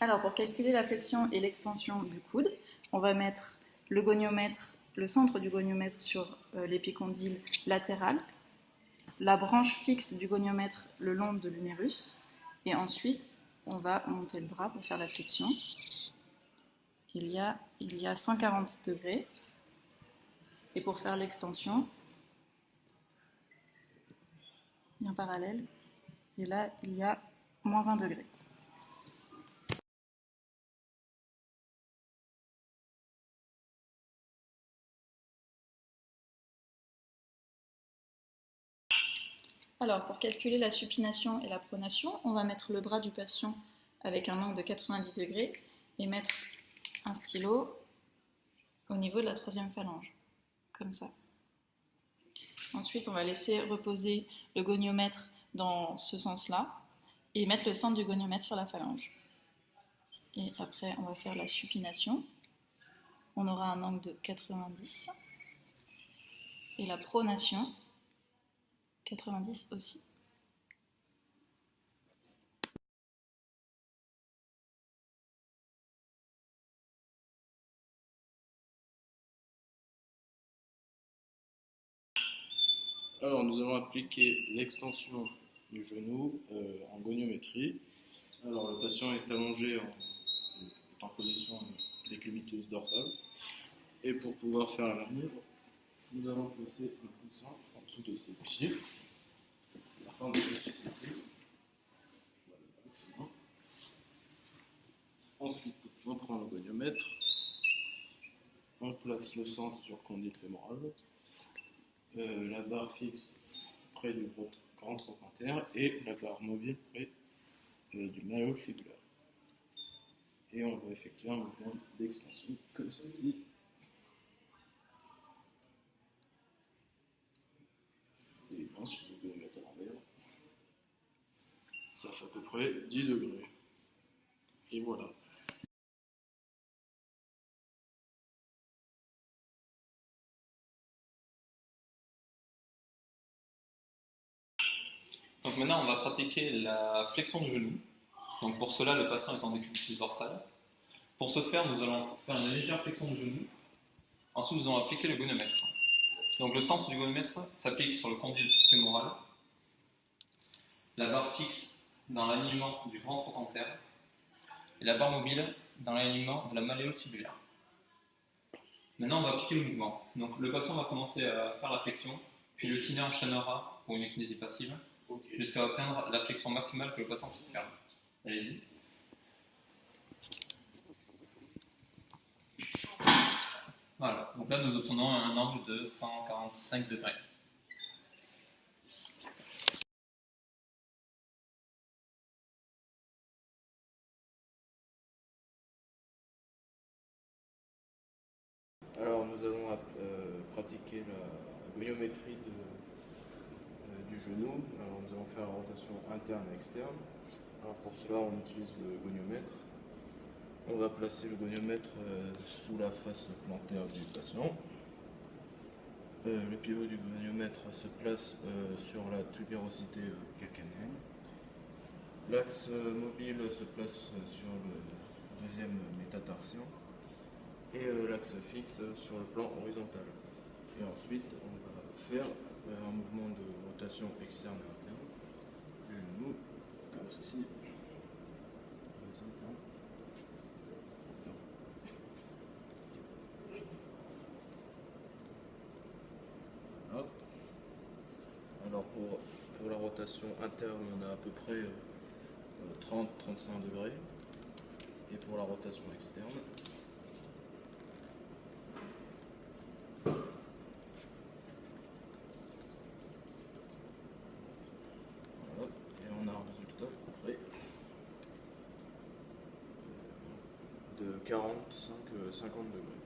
Alors, pour calculer la flexion et l'extension du coude, on va mettre le goniomètre, le centre du goniomètre sur l'épicondyle latéral, la branche fixe du goniomètre le long de l'humérus, et ensuite on va monter le bras pour faire la flexion. Il y a 140 degrés, et pour faire l'extension, bien parallèle, et là il y a moins 20 degrés. Alors, pour calculer la supination et la pronation, on va mettre le bras du patient avec un angle de 90 degrés et mettre un stylo au niveau de la troisième phalange, comme ça. Ensuite, on va laisser reposer le goniomètre dans ce sens-là et mettre le centre du goniomètre sur la phalange. Et après, on va faire la supination. On aura un angle de 90 et la pronation 90 aussi. Alors nous allons appliquer l'extension du genou en goniométrie. Alors le patient est allongé en position décubitus dorsale. Et pour pouvoir faire la manœuvre, nous allons placer le coussin en dessous de ses pieds afin de fléchir ses pieds. Voilà. Ensuite, on prend le goniomètre, on place le centre sur condyle fémoral, la barre fixe près du grand trochanter et la barre mobile près du malléole fibulaire. Et on va effectuer un mouvement d'extension comme ceci. Et si vous pouvez mettre à l'envers, ça fait à peu près 10 degrés. Et voilà. Donc maintenant, on va pratiquer la flexion du genou. Donc pour cela, le patient est en décubitus dorsal. Pour ce faire, nous allons faire une légère flexion du genou. Ensuite, nous allons appliquer le goniomètre. Donc le centre du goniomètre s'applique sur le condyle fémoral. La barre fixe dans l'alignement du grand trochanter et la barre mobile dans l'alignement de la malléole fibulaire. Maintenant, on va appliquer le mouvement. Donc le patient va commencer à faire la flexion, puis le kiné enchaînera pour une kinésie passive, jusqu'à atteindre la flexion maximale que le patient puisse faire. Allez-y. Voilà, donc là nous obtenons un angle de 145 degrés. Alors nous allons pratiquer la goniométrie du genou. Alors nous allons faire la rotation interne et externe. Alors pour cela on utilise le goniomètre. On va placer le goniomètre sous la face plantaire du patient. Le pivot du goniomètre se place sur la tubérosité calcanéenne. L'axe mobile se place sur le deuxième métatarsien et l'axe fixe sur le plan horizontal. Et ensuite, on va faire un mouvement de rotation externe et interne du genou, comme ceci. Hop. Alors pour la rotation interne, on a à peu près 30-35 degrés. Et pour la rotation externe, et on a un résultat à peu près de 45-50 degrés.